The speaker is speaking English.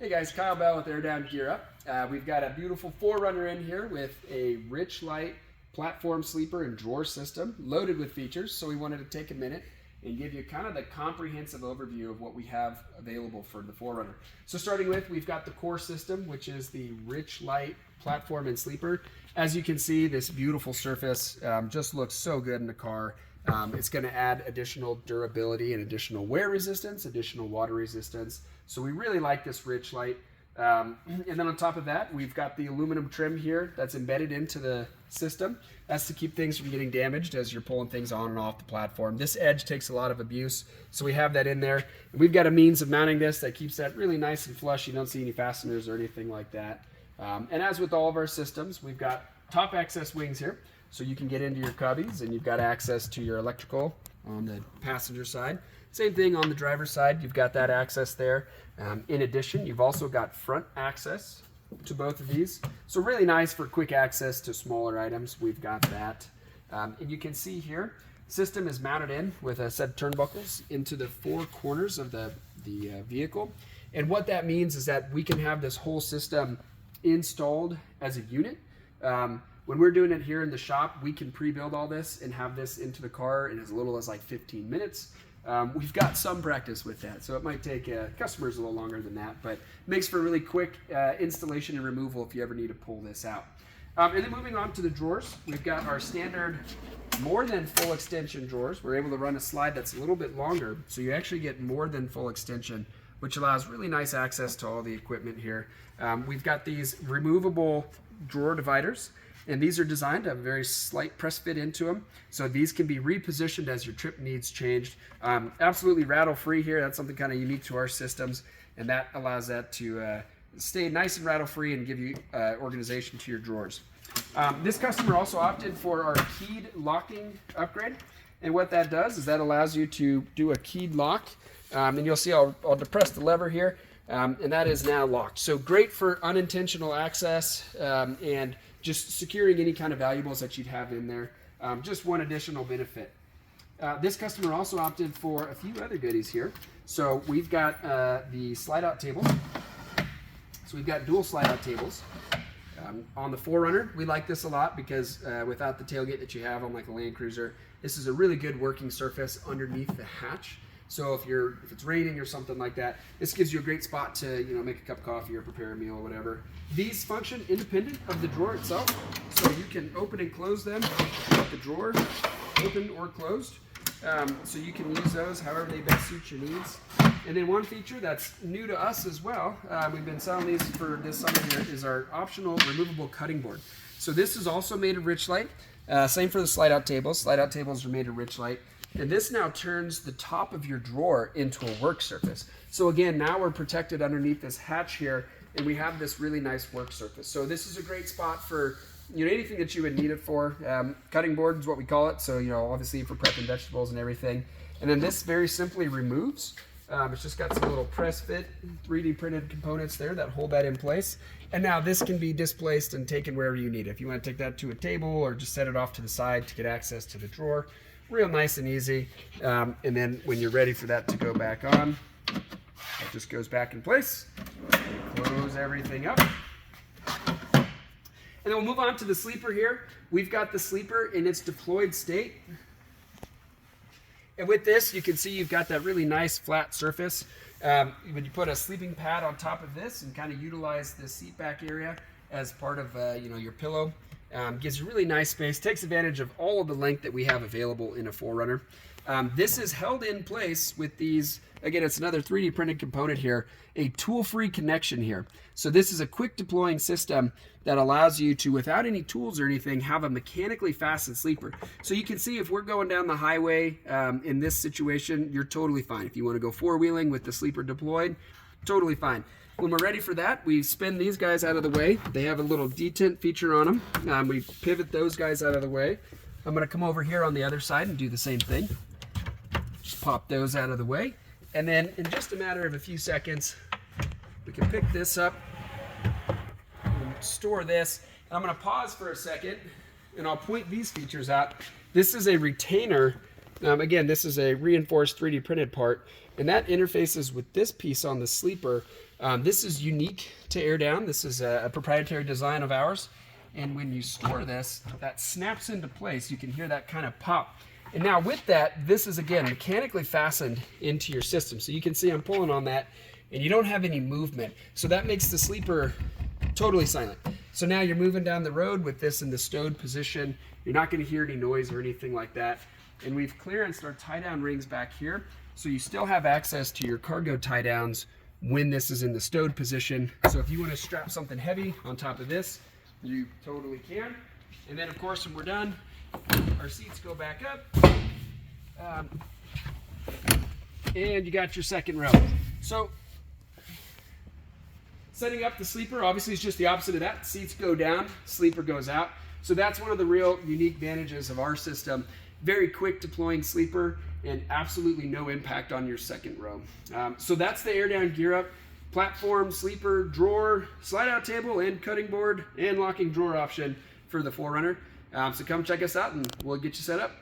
Hey guys, Kyle Bell with Air Down Gear Up. We've got a beautiful 4Runner in here with a Richlite platform sleeper and drawer system loaded with features. So we wanted to take a minute and give you kind of the comprehensive overview of what we have available for the 4Runner. So starting with, we've got the core system, which is the Richlite platform and sleeper. As you can see, this beautiful surface just looks so good in the car. It's going to add additional durability and additional wear resistance, additional water resistance. So we really like this Richlite. And then on top of that, we've got the aluminum trim here that's embedded into the system. That's to keep things from getting damaged as you're pulling things on and off the platform. This edge takes a lot of abuse, so we have that in there. And we've got a means of mounting this that keeps that really nice and flush. You don't see any fasteners or anything like that. And as with all of our systems, we've got top access wings here, so you can get into your cubbies, and you've got access to your electrical on the passenger side. Same thing on the driver's side, you've got that access there. In addition, you've also got front access to both of these. So really nice for quick access to smaller items. We've got that. And you can see here, system is mounted in with a set of turnbuckles into the four corners of the vehicle. And what that means is that we can have this whole system installed as a unit. When we're doing it here in the shop, we can pre-build all this and have this into the car in as little as like 15 minutes. We've got some practice with that, so it might take customers a little longer than that, but it makes for a really quick installation and removal if you ever need to pull this out. And then moving on to the drawers, we've got our standard more than full extension drawers. We're able to run a slide that's a little bit longer, so you actually get more than full extension, which allows really nice access to all the equipment here. We've got these removable drawer dividers, and these are designed to have a very slight press fit into them. So these can be repositioned as your trip needs changed. Absolutely rattle free here. That's something kind of unique to our systems, and that allows that to stay nice and rattle free and give you organization to your drawers. This customer also opted for our keyed locking upgrade. And what that does is that allows you to do a keyed lock. And you'll see I'll depress the lever here, and that is now locked. So great for unintentional access and just securing any kind of valuables that you'd have in there. Just one additional benefit. This customer also opted for a few other goodies here. So we've got the slide out table. So we've got dual slide out tables. On the 4Runner, we like this a lot because without the tailgate that you have on like a Land Cruiser, this is a really good working surface underneath the hatch. So if it's raining or something like that, this gives you a great spot to make a cup of coffee or prepare a meal or whatever. These function independent of the drawer itself, so you can open and close them with the drawer open or closed. So you can use those however they best suit your needs. And then one feature that's new to us as well, we've been selling these for this summer here, is our optional removable cutting board. So this is also made of Richlite. Same for the slide out tables. Slide out tables are made of Richlite. And this now turns the top of your drawer into a work surface. So again, now we're protected underneath this hatch here, and we have this really nice work surface. So this is a great spot for anything that you would need it for. Cutting board is what we call it. So obviously for prepping vegetables and everything. And then this very simply removes. It's just got some little press fit 3D printed components there that hold that in place. And now this can be displaced and taken wherever you need it. If you want to take that to a table or just set it off to the side to get access to the drawer. Real nice and easy. And then when you're ready for that to go back on, it just goes back in place. Close everything up. And then we'll move on to the sleeper here. We've got the sleeper in its deployed state. And with this, you can see you've got that really nice flat surface. When you put a sleeping pad on top of this and kind of utilize the seat back area as part of your pillow, gives you really nice space, takes advantage of all of the length that we have available in a 4Runner. This is held in place with these, again, it's another 3D printed component here, a tool-free connection here. So this is a quick deploying system that allows you to, without any tools or anything, have a mechanically fastened sleeper. So you can see if we're going down the highway in this situation, you're totally fine. If you want to go four-wheeling with the sleeper deployed, totally fine. When we're ready for that, we spin these guys out of the way. They have a little detent feature on them. We pivot those guys out of the way. I'm going to come over here on the other side and do the same thing. Just pop those out of the way. And then in just a matter of a few seconds, we can pick this up and store this. And I'm going to pause for a second and I'll point these features out. This is a retainer Again, this is a reinforced 3D printed part, and that interfaces with this piece on the sleeper. This is unique to Air Down. This is a proprietary design of ours. And when you store this, that snaps into place. You can hear that kind of pop. And now with that, this is again mechanically fastened into your system. So you can see I'm pulling on that and you don't have any movement. So that makes the sleeper totally silent. So now you're moving down the road with this in the stowed position. You're not going to hear any noise or anything like that. And we've clearanced our tie down rings back here. So you still have access to your cargo tie downs when this is in the stowed position. So if you want to strap something heavy on top of this, you totally can. And then of course when we're done, our seats go back up, and you got your second row. So setting up the sleeper obviously is just the opposite of that. Seats go down, sleeper goes out. So that's one of the real unique advantages of our system. Very quick deploying sleeper and absolutely no impact on your second row. So that's the Air Down Gear Up. Platform, sleeper, drawer, slide out table, and cutting board and locking drawer option for the 4Runner. So come check us out and we'll get you set up.